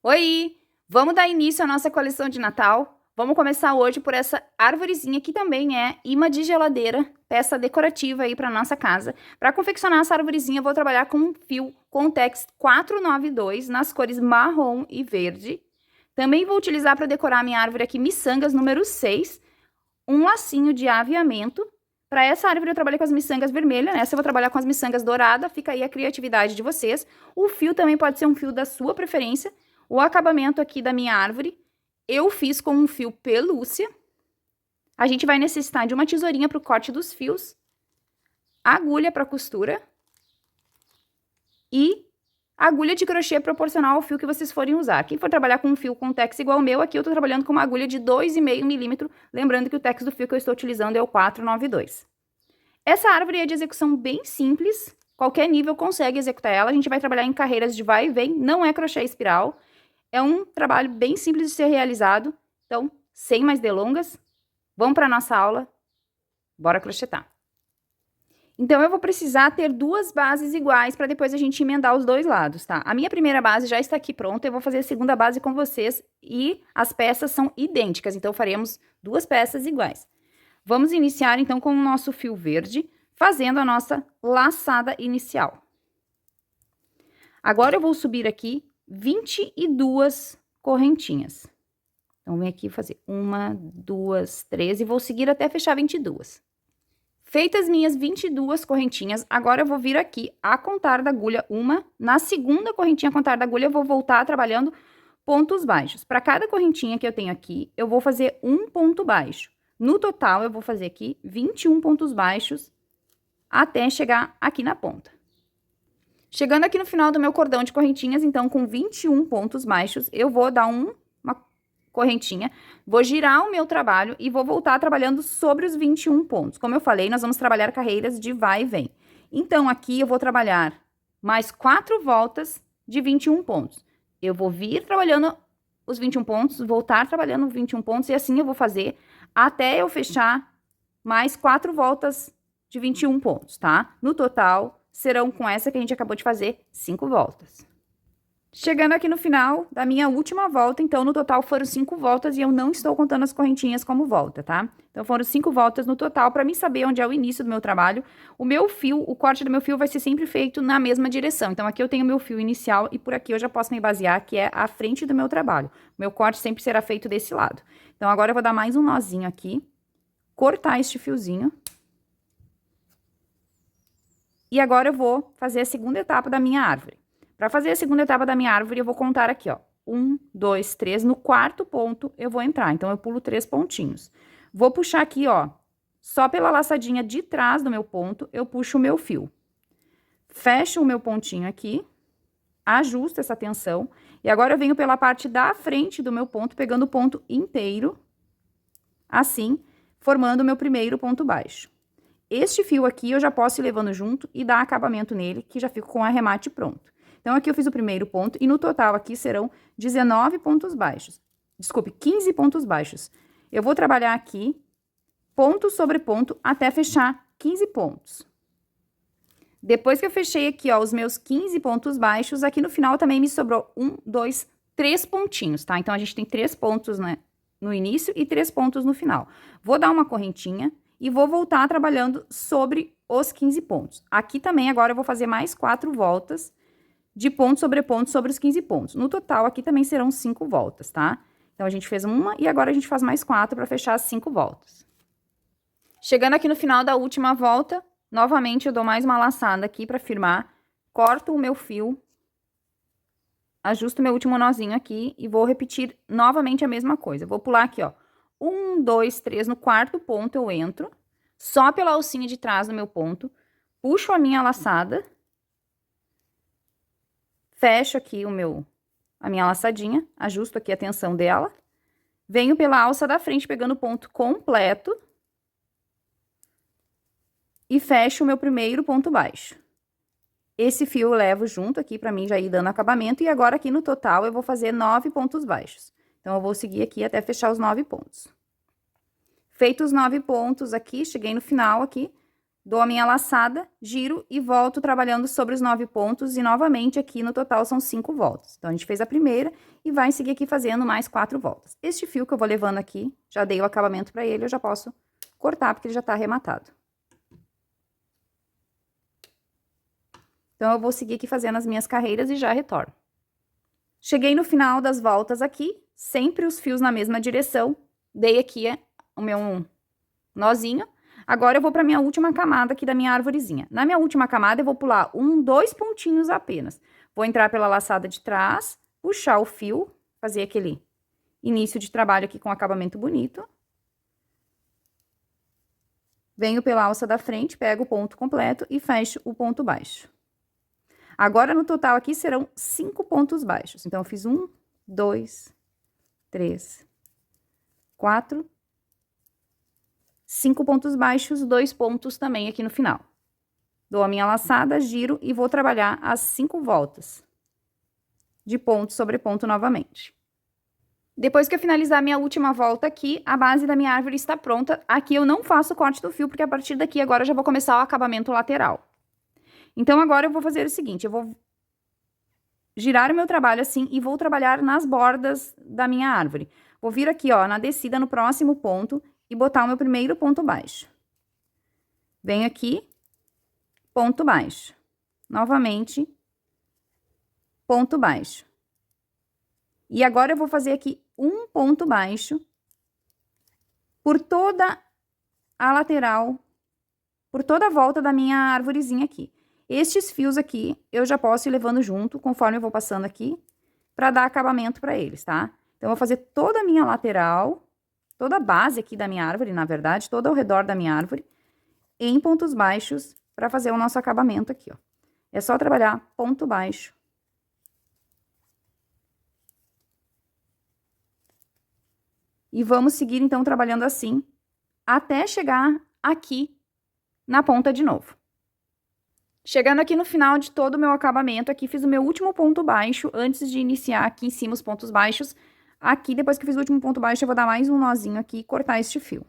Oi! Vamos dar início à nossa coleção de Natal. Vamos começar hoje por essa arvorezinha que também é imã de geladeira, peça decorativa aí para nossa casa. Para confeccionar essa arvorezinha, eu vou trabalhar com um fio Contex 492 nas cores marrom e verde. Também vou utilizar para decorar minha árvore aqui miçangas número 6, um lacinho de aviamento. Para essa árvore eu trabalhei com as miçangas vermelhas, nessa eu vou trabalhar com as miçangas douradas, fica aí a criatividade de vocês. O fio também pode ser um fio da sua preferência. O acabamento aqui da minha árvore, eu fiz com um fio pelúcia. A gente vai necessitar de uma tesourinha para o corte dos fios, agulha para costura e agulha de crochê proporcional ao fio que vocês forem usar. Quem for trabalhar com um fio Contex igual ao meu, aqui eu tô trabalhando com uma agulha de 2,5 milímetros, lembrando que o tex do fio que eu estou utilizando é o 492. Essa árvore é de execução bem simples, qualquer nível consegue executar ela. A gente vai trabalhar em carreiras de vai e vem, não é crochê espiral. É um trabalho bem simples de ser realizado. Então, sem mais delongas, vamos para a nossa aula. Bora crochetar. Então, eu vou precisar ter duas bases iguais para depois a gente emendar os dois lados, tá? A minha primeira base já está aqui pronta, eu vou fazer a segunda base com vocês e as peças são idênticas, então faremos duas peças iguais. Vamos iniciar, então, com o nosso fio verde, fazendo a nossa laçada inicial. Agora, eu vou subir aqui 22 correntinhas. Então, vem aqui fazer 1, 2, 3 e vou seguir até fechar 22. Feitas minhas 22 correntinhas, agora eu vou vir aqui a contar da agulha uma. Na segunda correntinha a contar da agulha, eu vou voltar trabalhando pontos baixos. Para cada correntinha que eu tenho aqui, eu vou fazer um ponto baixo. No total, eu vou fazer aqui 21 pontos baixos até chegar aqui na ponta. Chegando aqui no final do meu cordão de correntinhas, então, com 21 pontos baixos, eu vou dar uma correntinha, vou girar o meu trabalho e vou voltar trabalhando sobre os 21 pontos. Como eu falei, nós vamos trabalhar carreiras de vai e vem. Então, aqui eu vou trabalhar mais 4 voltas de 21 pontos. Eu vou vir trabalhando os 21 pontos, voltar trabalhando 21 pontos, e assim eu vou fazer até eu fechar mais 4 voltas de 21 pontos, tá? No total, serão com essa que a gente acabou de fazer 5 voltas. Chegando aqui no final da minha última volta, então, no total foram 5 voltas e eu não estou contando as correntinhas como volta, tá? Então, foram 5 voltas no total, para mim saber onde é o início do meu trabalho. O meu fio, o corte do meu fio vai ser sempre feito na mesma direção. Então, aqui eu tenho o meu fio inicial e por aqui eu já posso me basear, que é a frente do meu trabalho. O meu corte sempre será feito desse lado. Então, agora eu vou dar mais um nozinho aqui, cortar este fiozinho. E agora eu vou fazer a segunda etapa da minha árvore. Para fazer a segunda etapa da minha árvore, eu vou contar aqui, ó. 1, 2, 3. No quarto ponto, eu vou entrar. Então, eu pulo 3 pontinhos. Vou puxar aqui, ó. Só pela laçadinha de trás do meu ponto, eu puxo o meu fio. Fecho o meu pontinho aqui. Ajusto essa tensão. E agora, eu venho pela parte da frente do meu ponto, pegando o ponto inteiro. Assim, formando o meu primeiro ponto baixo. Este fio aqui, eu já posso ir levando junto e dar acabamento nele, que já fico com o arremate pronto. Então, aqui eu fiz o primeiro ponto e no total aqui serão 19 pontos baixos. Desculpe, 15 pontos baixos. Eu vou trabalhar aqui, ponto sobre ponto, até fechar 15 pontos. Depois que eu fechei aqui, ó, os meus 15 pontos baixos, aqui no final também me sobrou 1, 2, 3 pontinhos, tá? Então, a gente tem 3 pontos, né, no início e 3 pontos no final. Vou dar uma correntinha e vou voltar trabalhando sobre os 15 pontos. Aqui também, agora, eu vou fazer mais 4 voltas de ponto sobre os 15 pontos. No total, aqui também serão 5 voltas, tá? Então, a gente fez uma e agora a gente faz mais 4 para fechar as 5 voltas. Chegando aqui no final da última volta, novamente eu dou mais uma laçada aqui para firmar, corto o meu fio, ajusto o meu último nozinho aqui e vou repetir novamente a mesma coisa. Vou pular aqui, ó, 1, 2, 3, no quarto ponto eu entro, só pela alcinha de trás do meu ponto, puxo a minha laçada, fecho aqui a minha laçadinha, ajusto aqui a tensão dela, venho pela alça da frente pegando o ponto completo e fecho o meu primeiro ponto baixo. Esse fio eu levo junto aqui para mim já ir dando acabamento e agora aqui no total eu vou fazer 9 pontos baixos. Então, eu vou seguir aqui até fechar os 9 pontos. Feitos os 9 pontos aqui, cheguei no final aqui, dou a minha laçada, giro e volto trabalhando sobre os 9 pontos e novamente aqui no total são 5 voltas. Então, a gente fez a primeira e vai seguir aqui fazendo mais 4 voltas. Este fio que eu vou levando aqui, já dei o acabamento para ele, eu já posso cortar porque ele já tá arrematado. Então, eu vou seguir aqui fazendo as minhas carreiras e já retorno. Cheguei no final das voltas aqui, sempre os fios na mesma direção, dei aqui o meu nozinho. Agora, eu vou para minha última camada aqui da minha arvorezinha. Na minha última camada, eu vou pular 2 pontinhos apenas. Vou entrar pela laçada de trás, puxar o fio, fazer aquele início de trabalho aqui com acabamento bonito. Venho pela alça da frente, pego o ponto completo e fecho o ponto baixo. Agora, no total aqui, serão 5 pontos baixos. Então, eu fiz 1, 2, 3, 4, 5 pontos baixos, 2 pontos também aqui no final. Dou a minha laçada, giro e vou trabalhar as 5 voltas de ponto sobre ponto novamente. Depois que eu finalizar a minha última volta aqui, a base da minha árvore está pronta. Aqui eu não faço corte do fio, porque a partir daqui agora eu já vou começar o acabamento lateral. Então, agora eu vou fazer o seguinte, eu vou girar o meu trabalho assim e vou trabalhar nas bordas da minha árvore. Vou vir aqui, ó, na descida no próximo ponto e botar o meu primeiro ponto baixo. Venho aqui, ponto baixo. Novamente, ponto baixo. E agora eu vou fazer aqui um ponto baixo por toda a lateral, por toda a volta da minha arvorezinha aqui. Estes fios aqui, eu já posso ir levando junto, conforme eu vou passando aqui, para dar acabamento para eles, tá? Então, eu vou fazer toda a minha lateral, toda a base aqui da minha árvore, na verdade, todo ao redor da minha árvore, em pontos baixos, para fazer o nosso acabamento aqui, ó. É só trabalhar ponto baixo. E vamos seguir, então, trabalhando assim, até chegar aqui na ponta de novo. Chegando aqui no final de todo o meu acabamento, aqui fiz o meu último ponto baixo, antes de iniciar aqui em cima os pontos baixos. Aqui, depois que fiz o último ponto baixo, eu vou dar mais um nozinho aqui e cortar este fio.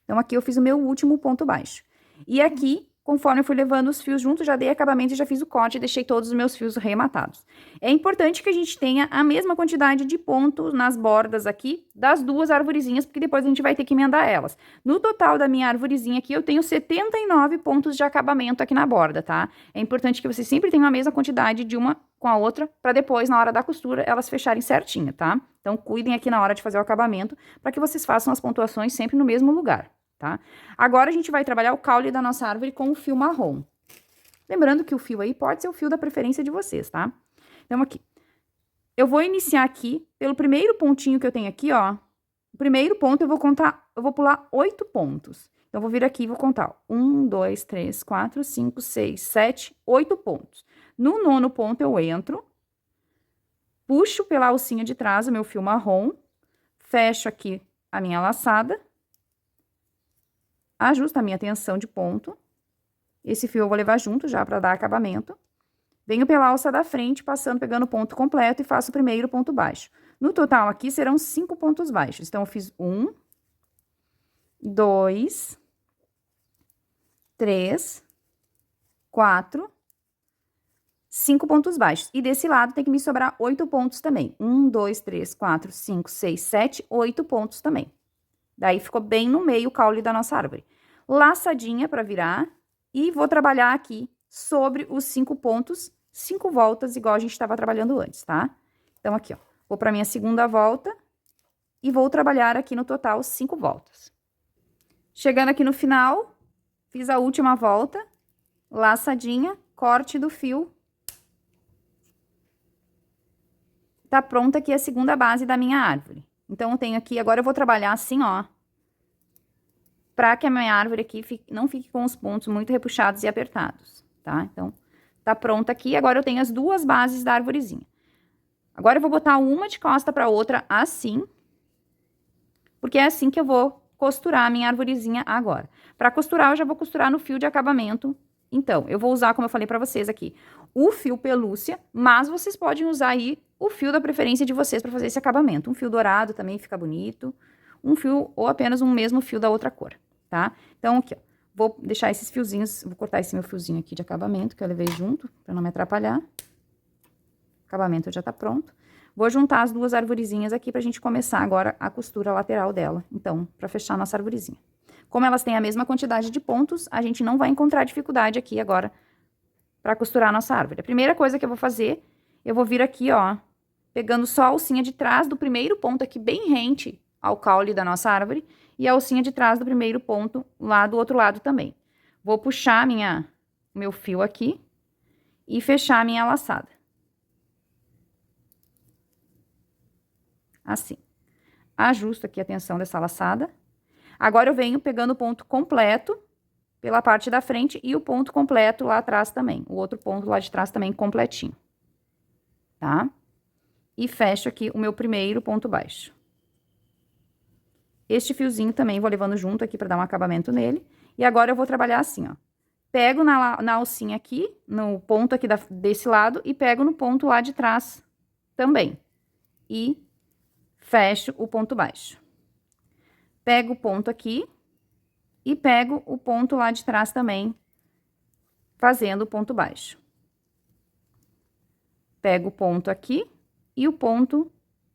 Então, aqui eu fiz o meu último ponto baixo. E aqui, conforme eu fui levando os fios juntos, já dei acabamento e já fiz o corte e deixei todos os meus fios rematados. É importante que a gente tenha a mesma quantidade de pontos nas bordas aqui das duas arvorezinhas, porque depois a gente vai ter que emendar elas. No total da minha arvorezinha aqui, eu tenho 79 pontos de acabamento aqui na borda, tá? É importante que vocês sempre tenham a mesma quantidade de uma com a outra, para depois, na hora da costura, elas fecharem certinho, tá? Então, cuidem aqui na hora de fazer o acabamento, para que vocês façam as pontuações sempre no mesmo lugar. Tá? Agora, a gente vai trabalhar o caule da nossa árvore com o fio marrom. Lembrando que o fio aí pode ser o fio da preferência de vocês, tá? Então, aqui. Eu vou iniciar aqui pelo primeiro pontinho que eu tenho aqui, ó. O primeiro ponto eu vou contar, eu vou pular 8 pontos. Então, eu vou vir aqui e vou contar, ó. 1, 2, 3, 4, 5, 6, 7, 8 pontos. No 9º ponto, eu entro, puxo pela alcinha de trás o meu fio marrom, fecho aqui a minha laçada, ajusto a minha tensão de ponto. Esse fio eu vou levar junto já para dar acabamento. Venho pela alça da frente, passando, pegando o ponto completo e faço o primeiro ponto baixo. No total aqui serão 5 pontos baixos. Então, eu fiz 1, 2, 3, 4, 5 pontos baixos. E desse lado tem que me sobrar 8 pontos também. 1, 2, 3, 4, 5, 6, 7, 8 pontos também. Daí, ficou bem no meio o caule da nossa árvore. Laçadinha para virar. E vou trabalhar aqui sobre os 5 pontos, 5 voltas, igual a gente estava trabalhando antes, tá? Então, aqui, ó. Vou para minha segunda volta. E vou trabalhar aqui no total 5 voltas. Chegando aqui no final, fiz a última volta. Laçadinha, corte do fio. Tá pronta aqui a segunda base da minha árvore. Então, eu tenho aqui, agora eu vou trabalhar assim, ó, pra que a minha árvore aqui não fique com os pontos muito repuxados e apertados, tá? Então, tá pronta aqui, agora eu tenho as duas bases da arvorezinha. Agora, eu vou botar uma de costa pra outra assim, porque é assim que eu vou costurar a minha arvorezinha agora. Pra costurar, eu já vou costurar no fio de acabamento. Então, eu vou usar, como eu falei pra vocês aqui, o fio pelúcia, mas vocês podem usar aí o fio da preferência de vocês para fazer esse acabamento. Um fio dourado também fica bonito. Um fio ou apenas um mesmo fio da outra cor, tá? Então, aqui, ó, vou deixar esses fiozinhos, vou cortar esse meu fiozinho aqui de acabamento, que eu levei junto, pra não me atrapalhar. O acabamento já tá pronto. Vou juntar as duas arvorezinhas aqui pra gente começar agora a costura lateral dela. Então, pra fechar a nossa arvorezinha. Como elas têm a mesma quantidade de pontos, a gente não vai encontrar dificuldade aqui agora pra costurar a nossa árvore. A primeira coisa que eu vou fazer, eu vou vir aqui, ó, pegando só a alcinha de trás do primeiro ponto aqui, bem rente ao caule da nossa árvore, e a alcinha de trás do primeiro ponto lá do outro lado também. Vou puxar meu fio aqui e fechar a minha laçada. Assim. Ajusto aqui a tensão dessa laçada. Agora, eu venho pegando o ponto completo pela parte da frente e o ponto completo lá atrás também. O outro ponto lá de trás também completinho. Tá? E fecho aqui o meu primeiro ponto baixo. Este fiozinho também vou levando junto aqui pra dar um acabamento nele. E agora eu vou trabalhar assim, ó. Pego na alcinha aqui, no ponto aqui desse lado, e pego no ponto lá de trás também. E fecho o ponto baixo. Pego o ponto aqui e pego o ponto lá de trás também, fazendo o ponto baixo. Pego o ponto aqui e o ponto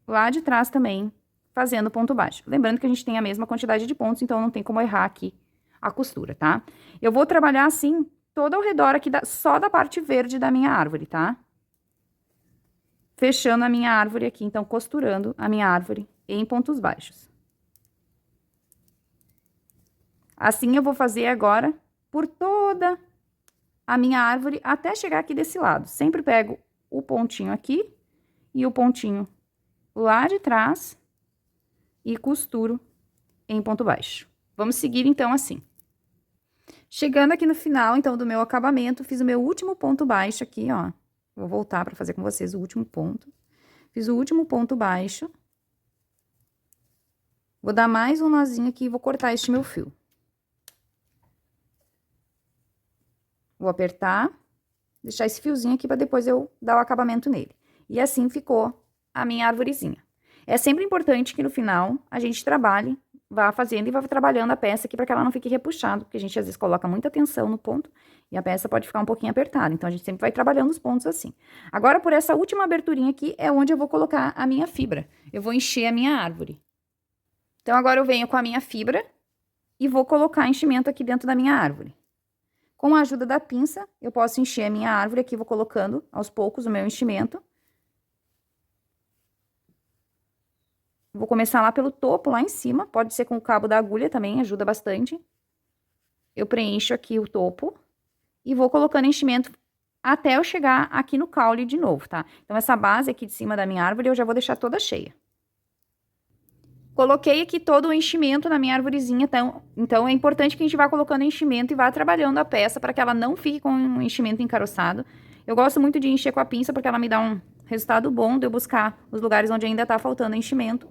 lá de trás também, fazendo o ponto baixo. Lembrando que a gente tem a mesma quantidade de pontos, então não tem como errar aqui a costura, tá? Eu vou trabalhar assim, todo ao redor aqui, só da parte verde da minha árvore, tá? Fechando a minha árvore aqui, então, costurando a minha árvore em pontos baixos. Assim, eu vou fazer agora por toda a minha árvore, até chegar aqui desse lado. Sempre pego o pontinho aqui e o pontinho lá de trás e costuro em ponto baixo. Vamos seguir, então, assim. Chegando aqui no final, então, do meu acabamento, fiz o meu último ponto baixo aqui, ó. Vou voltar para fazer com vocês o último ponto. Fiz o último ponto baixo. Vou dar mais um nozinho aqui e vou cortar este meu fio. Vou apertar, deixar esse fiozinho aqui para depois eu dar o acabamento nele. E assim ficou a minha arvorezinha. É sempre importante que no final a gente trabalhe, vá fazendo e vá trabalhando a peça aqui para que ela não fique repuxada, porque a gente às vezes coloca muita tensão no ponto e a peça pode ficar um pouquinho apertada. Então, a gente sempre vai trabalhando os pontos assim. Agora, por essa última aberturinha aqui, é onde eu vou colocar a minha fibra. Eu vou encher a minha árvore. Então, agora eu venho com a minha fibra e vou colocar enchimento aqui dentro da minha árvore. Com a ajuda da pinça, eu posso encher a minha árvore aqui, vou colocando aos poucos o meu enchimento. Vou começar lá pelo topo, lá em cima, pode ser com o cabo da agulha também, ajuda bastante. Eu preencho aqui o topo e vou colocando enchimento até eu chegar aqui no caule de novo, tá? Então, essa base aqui de cima da minha árvore eu já vou deixar toda cheia. Coloquei aqui todo o enchimento na minha arvorezinha, então é importante que a gente vá colocando enchimento e vá trabalhando a peça para que ela não fique com um enchimento encaroçado. Eu gosto muito de encher com a pinça porque ela me dá um resultado bom de eu buscar os lugares onde ainda tá faltando enchimento.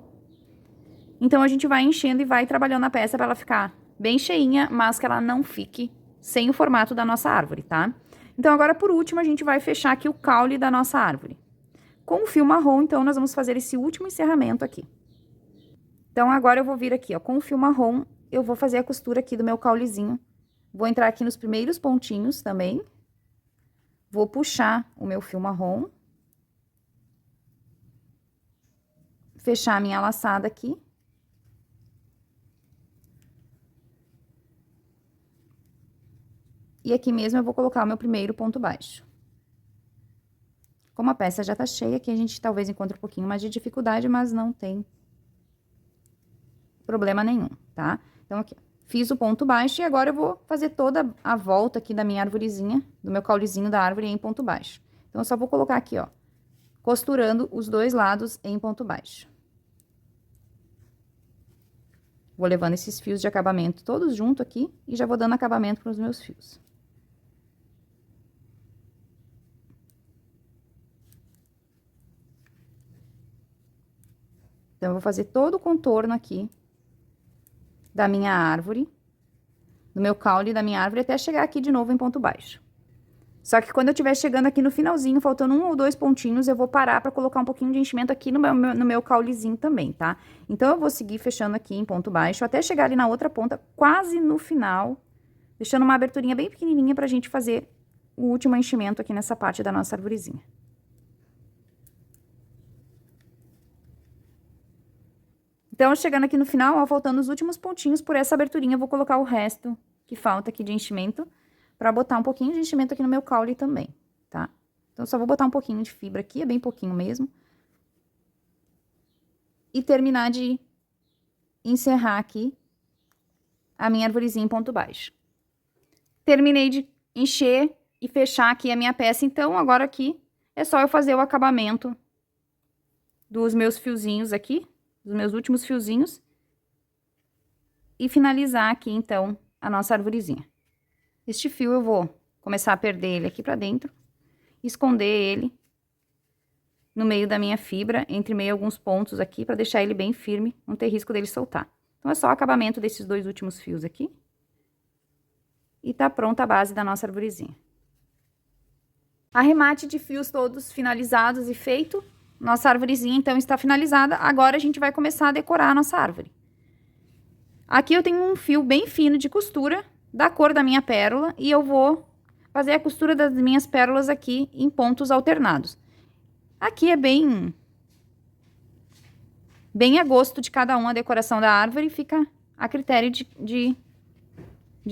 Então, a gente vai enchendo e vai trabalhando a peça para ela ficar bem cheinha, mas que ela não fique sem o formato da nossa árvore, tá? Então, agora, por último, a gente vai fechar aqui o caule da nossa árvore. Com o fio marrom, então, nós vamos fazer esse último encerramento aqui. Então, agora eu vou vir aqui, ó, com o fio marrom, eu vou fazer a costura aqui do meu caulezinho. Vou entrar aqui nos primeiros pontinhos também. Vou puxar o meu fio marrom. Fechar a minha laçada aqui. E aqui mesmo eu vou colocar o meu primeiro ponto baixo. Como a peça já tá cheia, aqui a gente talvez encontre um pouquinho mais de dificuldade, mas não tem problema nenhum, tá? Então, aqui, fiz o ponto baixo e agora eu vou fazer toda a volta aqui da minha arvorezinha, do meu caulezinho da árvore em ponto baixo. Então, eu só vou colocar aqui, ó, costurando os dois lados em ponto baixo. Vou levando esses fios de acabamento todos junto aqui e já vou dando acabamento para os meus fios. Então, eu vou fazer todo o contorno aqui da minha árvore, do meu caule da minha árvore, até chegar aqui de novo em ponto baixo. Só que quando eu estiver chegando aqui no finalzinho, faltando 1 ou 2 pontinhos, eu vou parar pra colocar um pouquinho de enchimento aqui no meu caulezinho também, tá? Então, eu vou seguir fechando aqui em ponto baixo, até chegar ali na outra ponta, quase no final, deixando uma aberturinha bem pequenininha pra gente fazer o último enchimento aqui nessa parte da nossa arvorezinha. Então, chegando aqui no final, ó, faltando os últimos pontinhos, por essa aberturinha, eu vou colocar o resto que falta aqui de enchimento, pra botar um pouquinho de enchimento aqui no meu caule também, tá? Então, só vou botar um pouquinho de fibra aqui, é bem pouquinho mesmo. E terminar de encerrar aqui a minha arvorezinha em ponto baixo. Terminei de encher e fechar aqui a minha peça, então, agora aqui é só eu fazer o acabamento dos meus fiozinhos aqui, dos meus últimos fiozinhos, e finalizar aqui, então, a nossa arvorezinha. Este fio eu vou começar a perder ele aqui pra dentro, esconder ele no meio da minha fibra, entre meio alguns pontos aqui, pra deixar ele bem firme, não ter risco dele soltar. Então, é só o acabamento desses dois últimos fios aqui. E tá pronta a base da nossa arvorezinha. Arremate de fios todos finalizados e feito. Nossa arvorezinha, então, está finalizada. Agora, a gente vai começar a decorar a nossa árvore. Aqui eu tenho um fio bem fino de costura, da cor da minha pérola, e eu vou fazer a costura das minhas pérolas aqui em pontos alternados. Aqui é bem a gosto de cada um a decoração da árvore, fica a critério de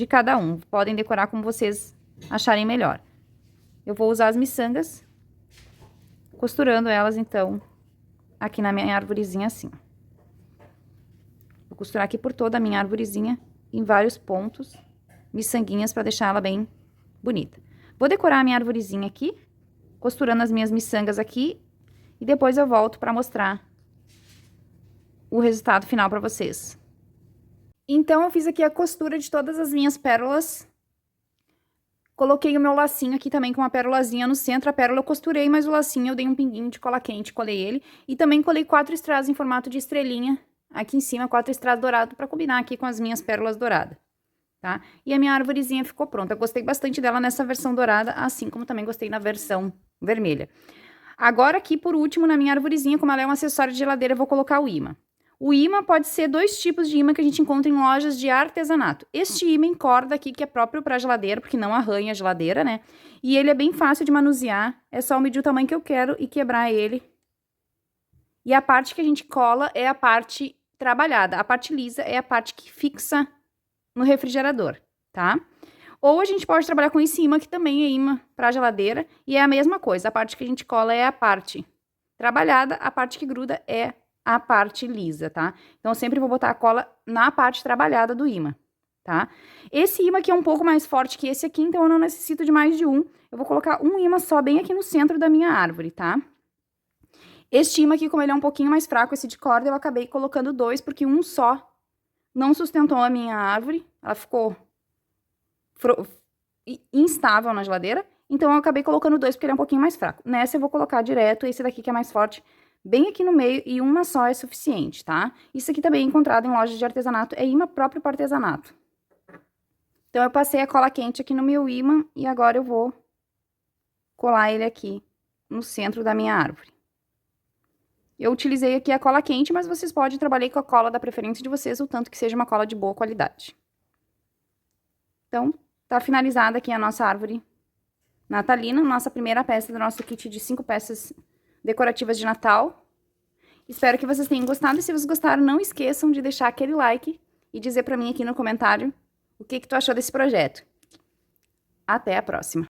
cada um. Podem decorar como vocês acharem melhor. Eu vou usar as miçangas, costurando elas, então, aqui na minha arvorezinha assim. Vou costurar aqui por toda a minha arvorezinha, em vários pontos, miçanguinhas pra deixar ela bem bonita. Vou decorar a minha arvorezinha aqui, costurando as minhas miçangas aqui, e depois eu volto pra mostrar o resultado final pra vocês. Então, eu fiz aqui a costura de todas as minhas pérolas. Coloquei o meu lacinho aqui também com uma pérolazinha no centro. A pérola eu costurei, mas o lacinho eu dei um pinguinho de cola quente, colei ele. E também colei 4 strass em formato de estrelinha aqui em cima, 4 strass dourados, pra combinar aqui com as minhas pérolas douradas, tá? E a minha arvorezinha ficou pronta. Eu gostei bastante dela nessa versão dourada, assim como também gostei na versão vermelha. Agora aqui, por último, na minha arvorezinha, como ela é um acessório de geladeira, eu vou colocar o imã. O imã pode ser 2 tipos de imã que a gente encontra em lojas de artesanato. Este imã em corda aqui, que é próprio para geladeira, porque não arranha a geladeira, né? E ele é bem fácil de manusear, é só medir o tamanho que eu quero e quebrar ele. E a parte que a gente cola é a parte trabalhada, a parte lisa é a parte que fixa no refrigerador, tá? Ou a gente pode trabalhar com esse imã, que também é imã para geladeira, e é a mesma coisa, a parte que a gente cola é a parte trabalhada, a parte que gruda é a parte lisa, tá? Então, eu sempre vou botar a cola na parte trabalhada do imã, tá? Esse imã aqui é um pouco mais forte que esse aqui, então eu não necessito de mais de um. Eu vou colocar um imã só bem aqui no centro da minha árvore, tá? Este imã aqui, como ele é um pouquinho mais fraco, esse de corda, eu acabei colocando 2, porque um só não sustentou a minha árvore. Ela ficou instável na geladeira, então eu acabei colocando 2, porque ele é um pouquinho mais fraco. Nessa eu vou colocar direto esse daqui que é mais forte, bem aqui no meio, e uma só é suficiente, tá? Isso aqui também é encontrado em lojas de artesanato, é imã próprio para artesanato. Então, eu passei a cola quente aqui no meu imã, e agora eu vou colar ele aqui no centro da minha árvore. Eu utilizei aqui a cola quente, mas vocês podem trabalhar com a cola da preferência de vocês, o tanto que seja uma cola de boa qualidade. Então, tá finalizada aqui a nossa árvore natalina, nossa primeira peça do nosso kit de 5 peças decorativas de Natal. Espero que vocês tenham gostado, e se vocês gostaram, não esqueçam de deixar aquele like e dizer pra mim aqui no comentário o que tu achou desse projeto. Até a próxima!